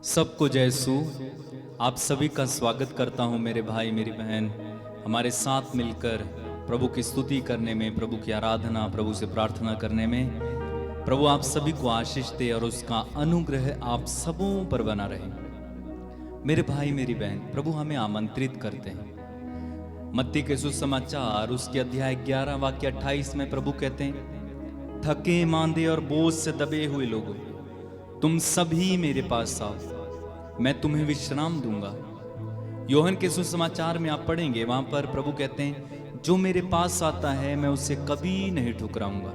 सबको जय सू। आप सभी का स्वागत करता हूं मेरे भाई मेरी बहन, हमारे साथ मिलकर प्रभु की स्तुति करने में, प्रभु की आराधना, प्रभु से प्रार्थना करने में। प्रभु आप सभी को आशीष दे और उसका अनुग्रह आप सबों पर बना रहे। मेरे भाई मेरी बहन, प्रभु हमें आमंत्रित करते हैं। मत्ती के सुसमाचार उसके अध्याय 11 वाक्य 28 में प्रभु कहते हैं, थके मांदे और बोझ से दबे हुए लोगों, तुम सभी मेरे पास आओ, मैं तुम्हें विश्राम दूंगा। यूहन्ना के सुसमाचार में आप पढ़ेंगे, वहां पर प्रभु कहते हैं, जो मेरे पास आता है मैं उसे कभी नहीं ठुकराऊंगा।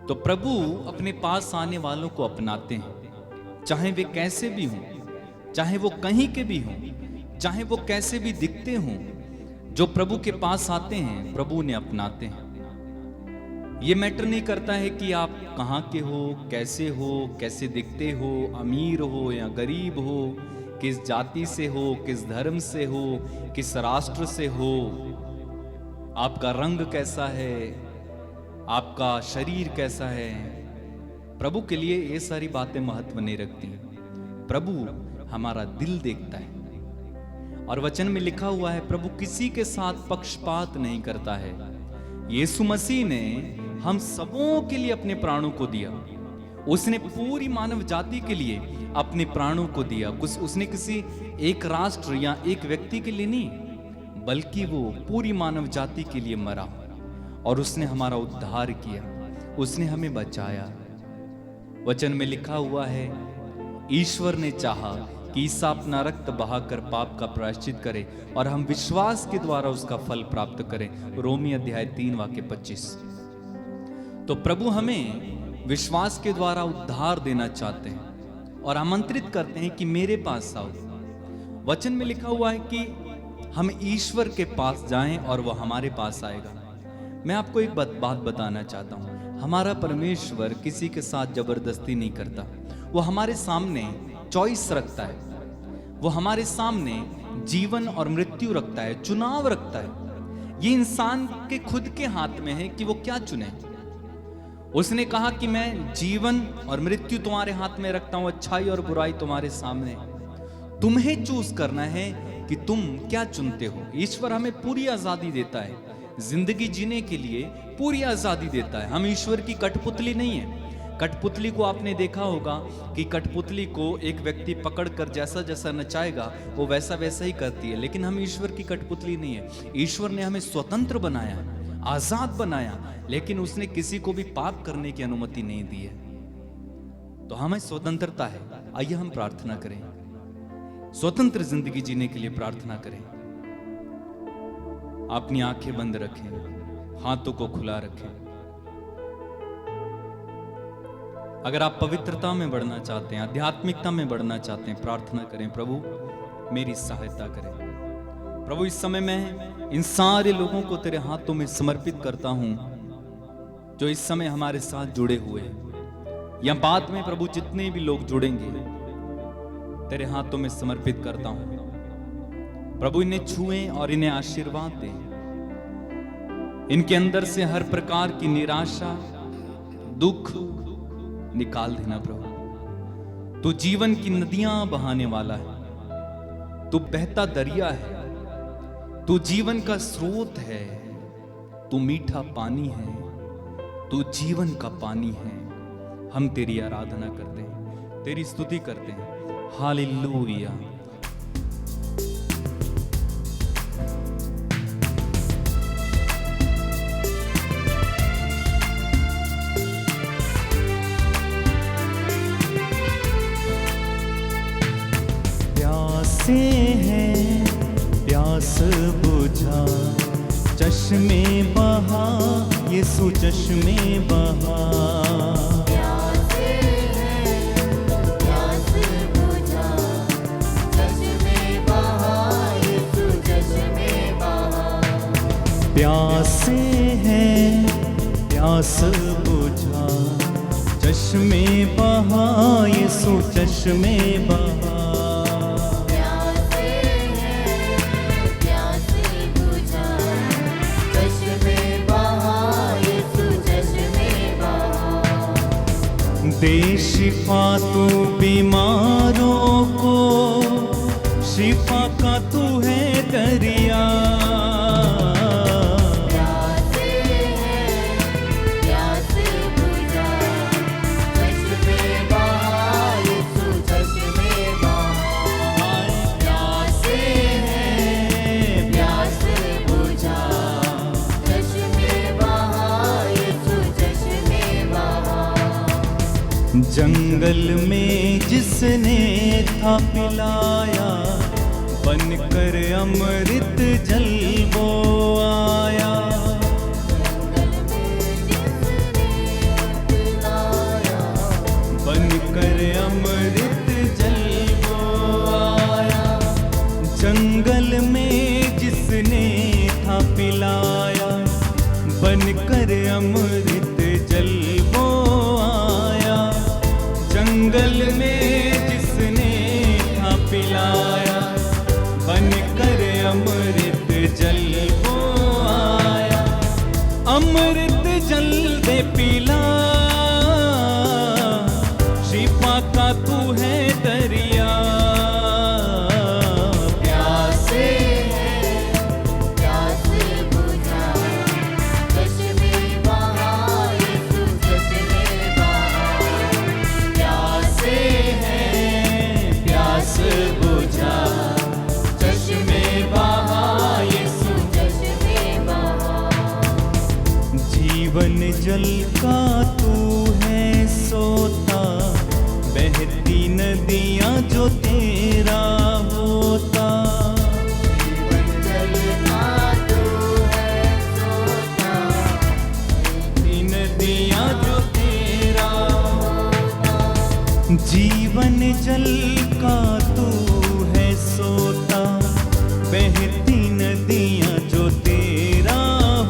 तो प्रभु अपने पास आने वालों को अपनाते हैं, चाहे वे कैसे भी हों, चाहे वो कहीं के भी हों, चाहे वो कैसे भी दिखते हों। जो प्रभु के पास आते हैं प्रभु ने अपनाते हैं। ये मैटर नहीं करता है कि आप कहाँ के हो, कैसे दिखते हो, अमीर हो या गरीब हो, किस जाति से हो, किस धर्म से हो, किस राष्ट्र से हो, आपका रंग कैसा है, आपका शरीर कैसा है। प्रभु के लिए ये सारी बातें महत्व नहीं रखती। प्रभु हमारा दिल देखता है और वचन में लिखा हुआ है, प्रभु किसी के साथ पक्षपात नहीं करता है। यीशु मसीह ने हम सबों के लिए अपने प्राणों को दिया। उसने पूरी मानव जाति के लिए अपने प्राणों को दिया। कुछ उसने किसी एक राष्ट्र या एक व्यक्ति के लिए नहीं, बल्कि वो पूरी मानव जाति के लिए मरा और उसने हमारा उद्धार किया, उसने हमें बचाया। वचन में लिखा हुआ है, ईश्वर ने चाहा कि ईसा अपना रक्त बहाकर पाप का प्रायश्चित करे और हम विश्वास के द्वारा उसका फल प्राप्त करें। रोमी अध्याय 3 वाक्य 25। तो प्रभु हमें विश्वास के द्वारा उद्धार देना चाहते हैं और आमंत्रित करते हैं कि मेरे पास आओ। वचन में लिखा हुआ है कि हम ईश्वर के पास जाएं और वह हमारे पास आएगा। मैं आपको एक बात बताना चाहता हूं, हमारा परमेश्वर किसी के साथ जबरदस्ती नहीं करता। वो हमारे सामने चॉइस रखता है, वो हमारे सामने जीवन और मृत्यु रखता है, चुनाव रखता है। ये इंसान के खुद के हाथ में है कि वो क्या चुने। उसने कहा कि मैं जीवन और मृत्यु तुम्हारे हाथ में रखता हूं, अच्छाई और बुराई तुम्हारे सामने। तुम्हें चूज करना है कि तुम क्या चुनते हो। ईश्वर हमें पूरी आजादी देता है, जिंदगी जीने के लिए पूरी आजादी देता है। हम ईश्वर की कठपुतली नहीं है। कठपुतली को आपने देखा होगा कि कठपुतली को एक व्यक्ति पकड़कर जैसा जैसा नचाएगा वो वैसा वैसा ही करती है, लेकिन हम ईश्वर की कठपुतली नहीं है। ईश्वर ने हमें स्वतंत्र बनाया, आजाद बनाया, लेकिन उसने किसी को भी पाप करने की अनुमति नहीं दी है। तो हमें स्वतंत्रता है। आइए हम प्रार्थना करें, स्वतंत्र जिंदगी जीने के लिए प्रार्थना करें। अपनी आंखें बंद रखें, हाथों को खुला रखें। अगर आप पवित्रता में बढ़ना चाहते हैं, आध्यात्मिकता में बढ़ना चाहते हैं, प्रार्थना करें, प्रभु मेरी सहायता करें। प्रभु इस समय मैं इन सारे लोगों को तेरे हाथों में समर्पित करता हूं जो इस समय हमारे साथ जुड़े हुए हैं, या बाद में प्रभु जितने भी लोग जुड़ेंगे तेरे हाथों में समर्पित करता हूं। प्रभु इन्हें छुएं और इन्हें आशीर्वाद दें। इनके अंदर से हर प्रकार की निराशा, दुख निकाल देना। प्रभु तू जीवन की नदियां बहाने वाला है, तू बहता दरिया है, तू जीवन का स्रोत है, तू मीठा पानी है, तू जीवन का पानी है। हम तेरी आराधना करते हैं, तेरी स्तुति करते हैं। हालेलुया। प्यासे हैं प्यास बुझा, चश्मे बहा यीशु चश्मे बहा। प्यासे हैं प्यास बुझा, चश्मे बहा यीशु चश्मे बहा। प्यासे हैं प्यास बुझा, चश्मे बहा यीशु चश्मे बहा। दे शिफा तू बीमार शिफा का तू है दरिया। प्यासे हैं प्यास बुझा, चश्मे बहा यीशु चश्मे बहा। प्यासे हैं प्यास बुझा, चश्मे बहा यीशु चश्मे बहा। जंगल में जिसने था पिलाया, बनकर अमृत जल वो आया। बनकर अमृत जल वो आया। जंगल में जिसने था पिलाया, बनकर अमृत जल वो आया। जंगल में जिसने था पिलाया, बनकर अमृत जल वो आया। अमृत जल दे पिला, शिफा का तू है दरिया। प्यासे हैं प्यास बुझा, चश्मे बहा यीशु चश्मे बहा। प्यासे हैं प्यास बुझा, चश्मे बहा यीशु। चश्मे बहा। जीवन जल का तू है सोता, बहती नदियां जो तेरा होता। जीवन जल का तू है सोता, बहती नदियां जो तेरा होता। जीवन जल का तू है सोता, बहती नदियां जो तेरा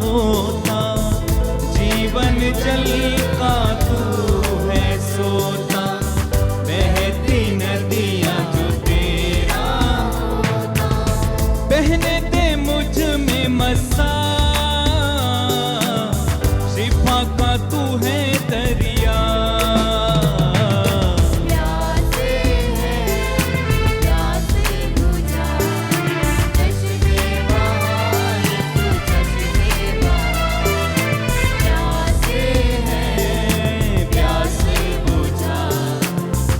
होता। जीवन जल का तू है सोता, बहती नदियां जो तेरा होता। बहने दे मुझ में मसा, शिफा का तू है दरिया। प्यासे हैं प्यास बुझा, चश्मे बहा यीशु चश्मे बहा। प्यासे हैं प्यास बुझा,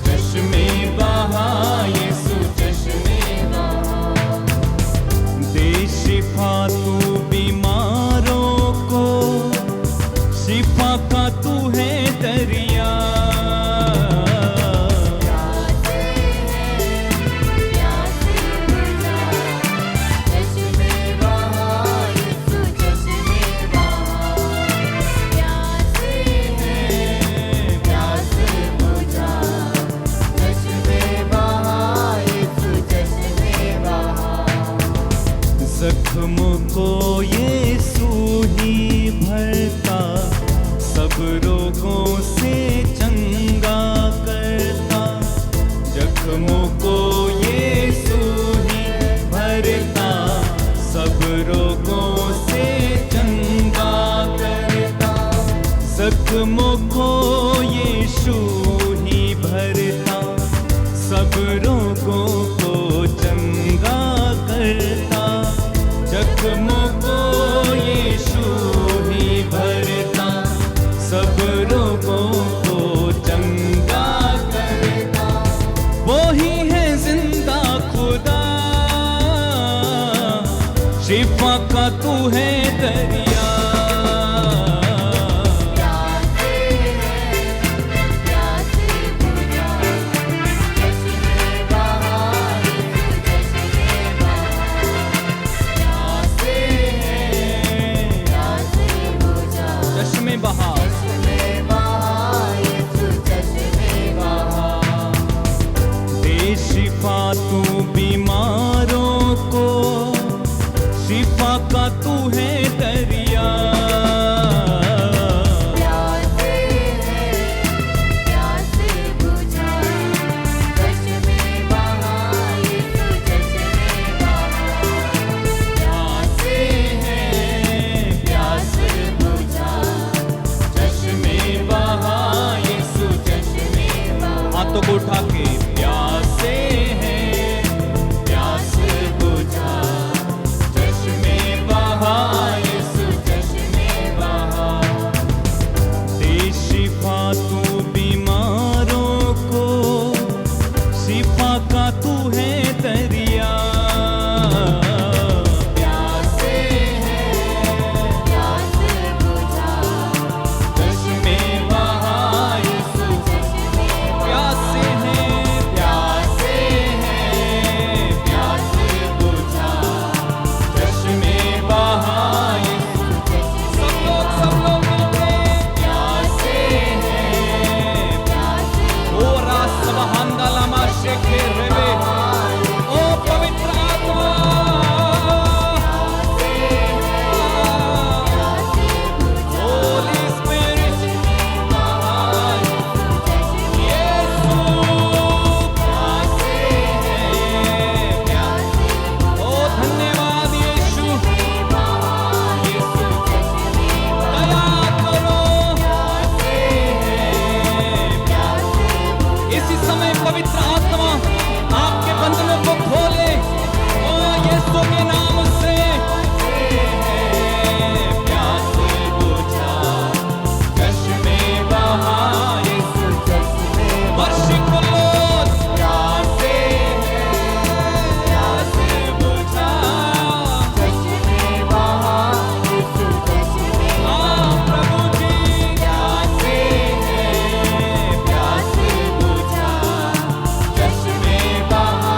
चश्मे बहा यीशु चश्मे बहा। दे शिफा तू बीमारों को, शिफा का तू है दरिया। प्यासे हैं प्यास बुझा, चश्मे बहा यीशु चश्मे बहा। प्यासे हैं प्यास बुझा, चश्मे बहा यीशु चश्मे बहा। जख्मों को यीशु ही भरता, सब रोगों से चंगा करता। जख्मों को यीशु ही भरता, सब रोगों से चंगा करता। जख्मों को यीशु ही भरता, सब रोगों को चंगा करता। जख्मों को यीशु ही भरता, सब रोगों को चंगा करता। वो ही है जिंदा खुदा, शिफा का तू है दरिया। प्यासे हैं प्यास बुझा, चश्मे बहा यीशु चश्मे बहा। प्यासे हैं प्यास बुझा, चश्मे बहा चश्मे बहा यीशु चश्मे बहा। दे शिफा तू बीमारों को, शिफा का तू है दरिया। इसी समय पवित्र आत्मा आपके बंधनों को खोले। ओ यीशु के नाम से प्यास बुझा, चश्मे बहा, यीशु चश्मे वर्षिप लोग प्यासे प्यास बुझा। चश्मे बहा, यीशु चश्मे प्रभु जी प्यासे प्यास बुझा, चश्मे बहा,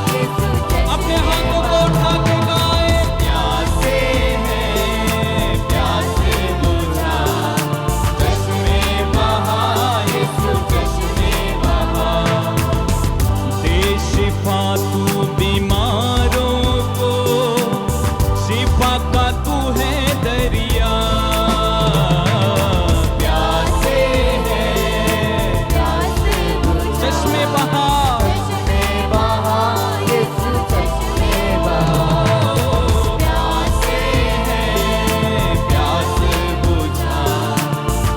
यीशु अपने हाथों को उठा के गाए। प्यासे प्यास बुझा, चश्मे बहा, यीशु चश्मे बहा। दे शिफा तू बीमारों को, शिफा का तू है दरिया। प्यासे प्यास बुझा, चश्मे बहा, चश्मे बहा, यीशु चश्मे बहा। प्यासे प्यास बुझा,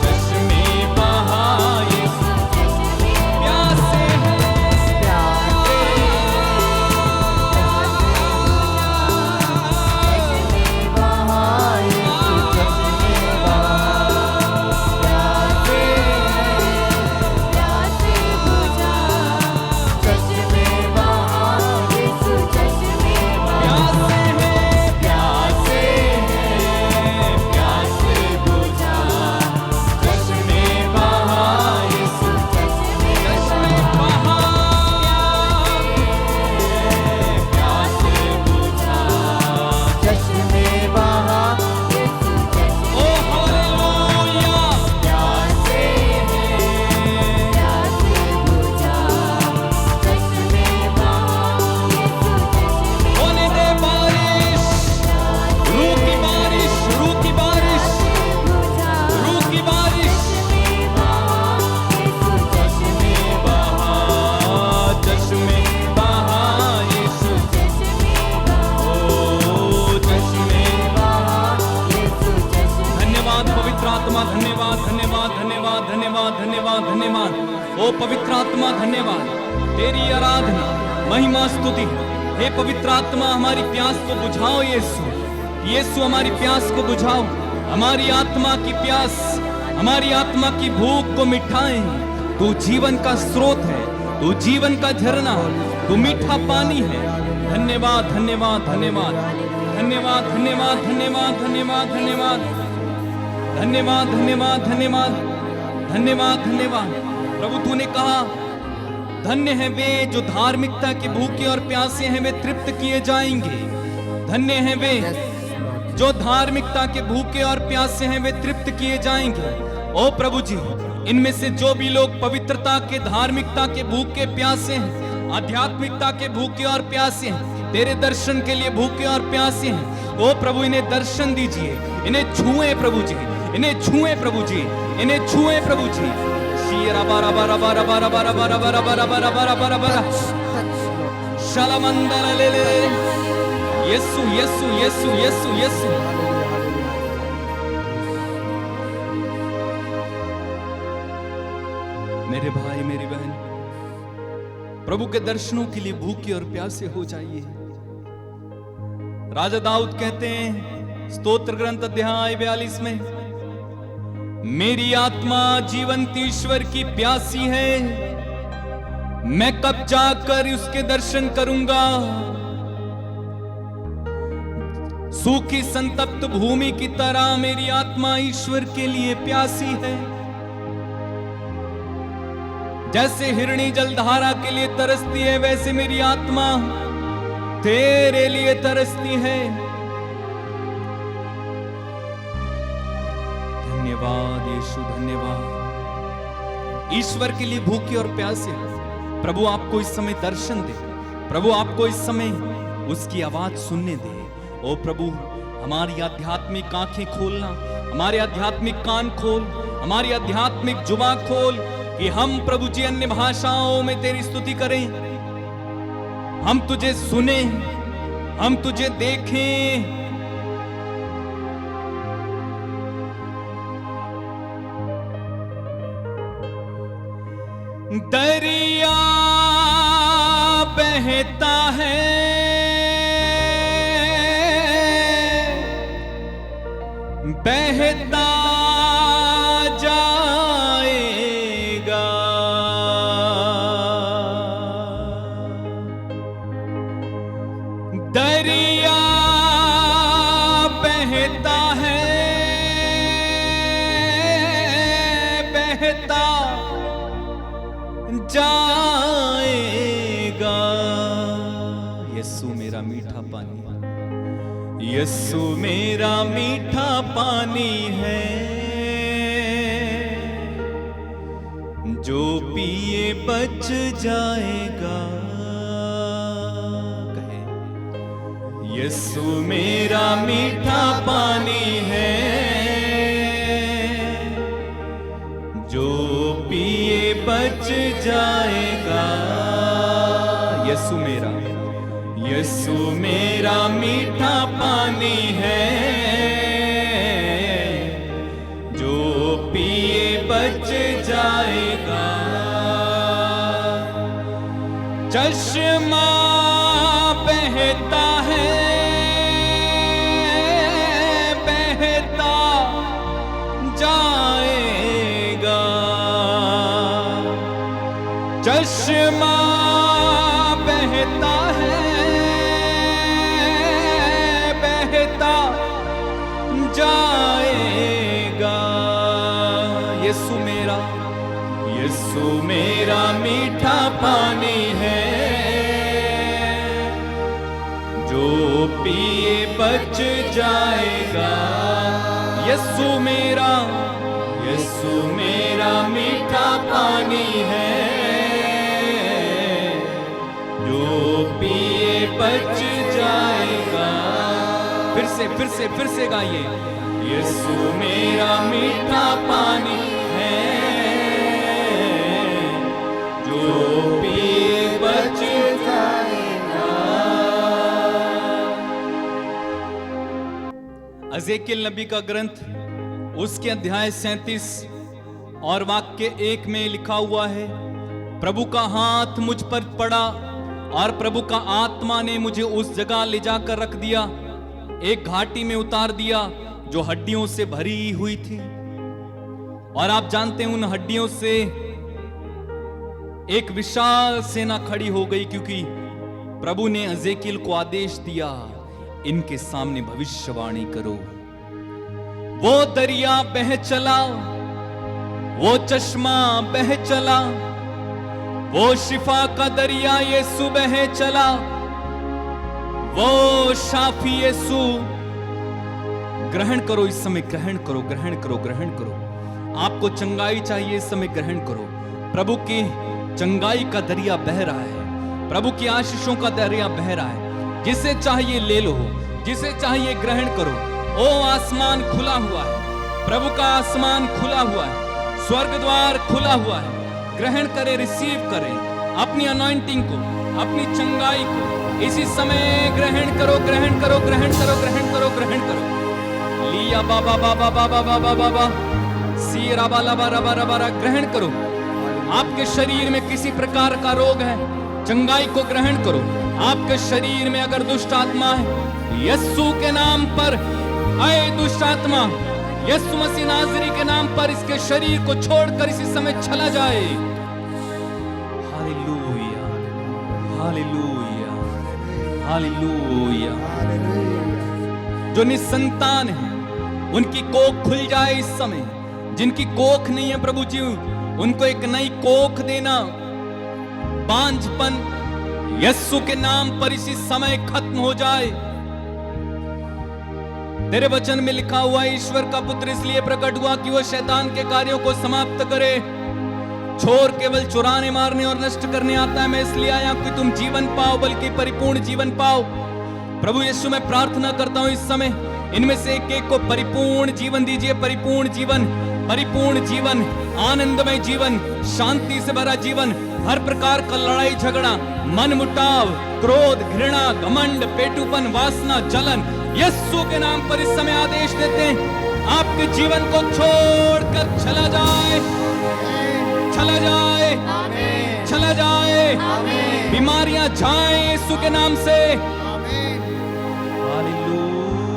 चश्मे बहा, यीशु प्यासे हैं। ओ हालेलुया। होने दे बारिश, रूह की बारिश, रूह की बारिश, रूह की बारिश। चश्मे बहा, चश्मे बहा, यीशु। ओ चश्मे। धन्यवाद पवित्र आत्मा, धन्यवाद धन्यवाद धन्यवाद धन्यवाद धन्यवाद धन्यवाद। ओ पवित्र आत्मा धन्यवाद, तेरी आराधना महिमा स्तुति। हे पवित्र आत्मा हमारी प्यास को बुझाओ यीशु। यीशु हमारी प्यास को बुझाओ, हमारी आत्मा की प्यास, हमारी आत्मा की भूख को मिटाएं। तू जीवन का स्रोत है, तू जीवन का झरना, तू मीठा पानी है। धन्यवाद धन्यवाद धन्यवाद धन्यवाद धन्यवाद धन्यवाद धन्यवाद धन्यवाद धन्यवाद धन्यवाद धन्यवाद धन्यवाद धन्यवाद। प्रभु तूने कहा धन्य है वे जो धार्मिकता के भूखे और प्यासे हैं, वे तृप्त किए जाएंगे। धन्य है वे जो धार्मिकता के भूखे और प्यासे हैं, वे तृप्त किए जाएंगे। ओ प्रभु जी, इनमें से जो भी लोग पवित्रता के, धार्मिकता के भूखे प्यासे हैं, आध्यात्मिकता के भूखे और प्यासे हैं, तेरे दर्शन के लिए भूखे और प्यासे हैं, ओ प्रभु इन्हें दर्शन दीजिए, इन्हें छुए प्रभु जी, इन्हें छुए प्रभु जी, इन्हें छुए प्रभु जी। शीरा बारा बारा बारा बारा बारा बारा बारा बारा बारा बारा बारा बारा शालामंदर ले ले। यीशु यीशु यीशु यीशु यीशु। मेरे भाई मेरी बहन, प्रभु के दर्शनों के लिए भूखे और प्यासे हो जाइए। राजा दाऊद कहते हैं स्तोत्र ग्रंथ अध्याय 42 में, मेरी आत्मा जीवंत ईश्वर की प्यासी है, मैं कब जाकर उसके दर्शन करूंगा। सूखी संतप्त भूमि की तरह मेरी आत्मा ईश्वर के लिए प्यासी है। जैसे हिरणी जलधारा के लिए तरसती है, वैसे मेरी आत्मा तेरे लिए तरसती है। धन्यवाद यीशु, धन्यवाद। ईश्वर के लिए भूखे और प्यासे प्रभु आपको इस समय दर्शन दे, प्रभु आपको इस समय उसकी आवाज सुनने दे। ओ प्रभु, हमारी आध्यात्मिक आंखें खोलना, हमारे आध्यात्मिक कान खोल, हमारी आध्यात्मिक जुबान खोल कि हम प्रभु जी अन्य भाषाओं में तेरी स्तुति करें, हम तुझे सुने, हम तुझे देखें। दरिया बहता है, बहता जाएगा। दरिया बहता है, बहता जाएगा। यीशु मेरा मीठा पानी, यीशु मेरा मीठा पानी है, जो पिए बच जाएगा। कहे यीशु मेरा मीठा पानी है, जो पिए बच जाएगा। यीशु मेरा, यीशु मेरा मीठा पानी है, जो पिए बच जाएगा। चश्मा बहता है, बहता जाएगा। चश्मा बहता है, बहता जाएगा। यीशु मेरा, यीशु मेरा मीठा पानी है, जो पिए बच जाएगा। यीशु मेरा, यीशु मेरा मीठा पानी है, जो पिए बच जाएगा। फिर से गाइए। यीशु मेरा मीठा पानी है, जो पिए बच जाएगा। एजेकियल नबी का ग्रंथ उसके अध्याय 37 और वाक्य 1 में लिखा हुआ है, प्रभु का हाथ मुझ पर पड़ा और प्रभु का आत्मा ने मुझे उस जगह ले जाकर रख दिया, एक घाटी में उतार दिया जो हड्डियों से भरी हुई थी। और आप जानते हैं उन हड्डियों से एक विशाल सेना खड़ी हो गई, क्योंकि प्रभु ने एजेकियल को आदेश दिया, इनके सामने भविष्यवाणी करो। वो दरिया बह चला, वो चश्मा बह चला, वो शिफा का दरिया यीशु बह चला, वो शाफी यीशु। ग्रहण करो इस समय, ग्रहण करो, ग्रहण करो, ग्रहण करो। आपको चंगाई चाहिए इस समय, ग्रहण करो। प्रभु की चंगाई का दरिया बह रहा है, प्रभु की आशीषों का दरिया बह रहा है। जिसे चाहिए ले लो, जिसे चाहिए ग्रहण करो। ओ आसमान खुला हुआ है, प्रभु का आसमान खुला हुआ है, स्वर्ग द्वार खुला हुआ है। ग्रहण करें, रिसीव करें अपनी अनॉइंटिंग को, अपनी चंगाई को इसी समय ग्रहण करो, ग्रहण करो, ग्रहण करो, ग्रहण करो, ग्रहण करो। लिया बाबा बाबा बाबा बाबा बाबा सी रबा लबा रबा रबा। ग्रहण करो। आपके शरीर में किसी प्रकार का रोग है, चंगाई को ग्रहण करो। आपके शरीर में अगर दुष्ट आत्मा है, यीशु के नाम पर आए दुष्ट आत्मा, यीशु मसीह नाज़री के नाम पर इसके शरीर को छोड़कर इसी समय चला जाए। Hallelujah, hallelujah, hallelujah. जो निसंतान है उनकी कोख खुल जाए इस समय। जिनकी कोख नहीं है प्रभु जी, उनको एक नई कोख देना। बांझपन यीशु के नाम पर इसी समय खत्म हो जाए। तेरे वचन में लिखा हुआ, ईश्वर का पुत्र इसलिए प्रकट हुआ कि वह शैतान के कार्यों को समाप्त करे। चोर केवल चुराने, मारने और नष्ट करने आता है, मैं इसलिए आया कि तुम जीवन पाओ, बल्कि परिपूर्ण जीवन पाओ। प्रभु यीशु, मैं प्रार्थना करता हूं इस समय इनमें से एक एक को परिपूर्ण जीवन दीजिए। परिपूर्ण जीवन, परिपूर्ण जीवन, आनंदमय जीवन, शांति से भरा जीवन। हर प्रकार का लड़ाई झगड़ा, मन मुटाव, क्रोध, घृणा, घमंड, पेटूपन, वासना, जलन, यीशु के नाम पर इस समय आदेश देते हैं, आपके जीवन को छोड़कर चला जाए, चला जाए, आमीन चला जाए, आमीन बीमारियां जाए यीशु के नाम से। आमीन हालेलुया,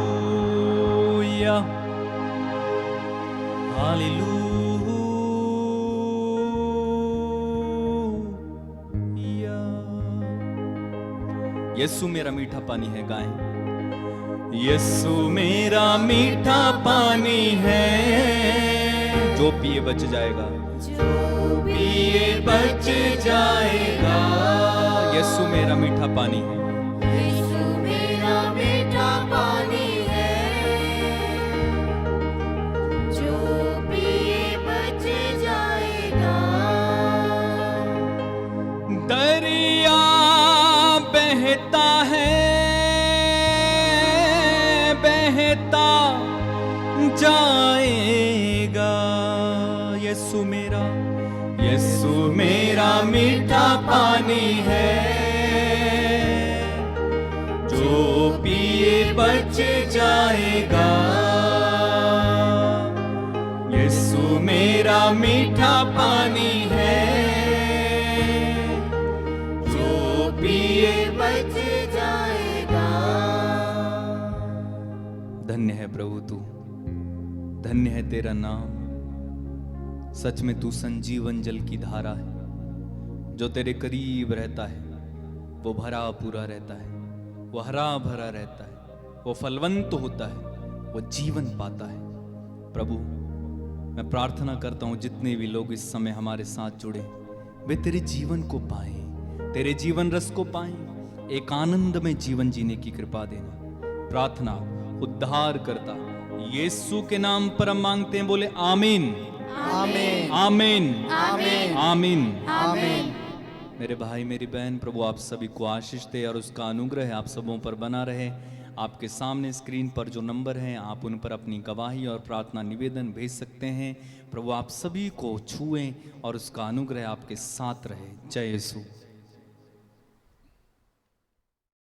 हालेलुया। यीशु मेरा मीठा पानी है, गाएं। यीशु मेरा मीठा पानी है, जो पिए बच जाएगा, जो पिए बच जाएगा। यीशु मेरा मीठा पानी है, यीशु मेरा मीठा पानी है, जो पिए बच जाएगा। दरिया बहता है, बहता जाएगा। यीशु मेरा मीठा पानी है, जो पिए बच जाएगा। यीशु मेरा मीठा पानी है, जो पिए बच जाएगा। धन्य है प्रभु तू, धन्य है तेरा नाम। सच में तू संजीवन जल की धारा है, जो तेरे करीब रहता है वो भरा पूरा रहता है, वो हरा भरा रहता है, वो फलवंत होता है, वो जीवन पाता है। प्रभु मैं प्रार्थना करता हूँ जितने भी लोग इस समय हमारे साथ जुड़े वे तेरे जीवन को पाएं, तेरे जीवन रस को पाएं, एक आनंद में जीवन जीने की कृपा देना। प्रार्थना उद्धार करता यीशु के नाम पर हम मांगते हैं, बोले आमीन आमीन आमीन आमीन आमीन। आमीन। मेरे भाई मेरी बहन, प्रभु आप सभी को आशीष दे और उसका अनुग्रह आप सबों पर बना रहे। आपके सामने स्क्रीन पर जो नंबर हैं, आप उन पर अपनी गवाही और प्रार्थना निवेदन भेज सकते हैं। प्रभु आप सभी को छुएं और उसका अनुग्रह आपके साथ रहे। जय यीशु।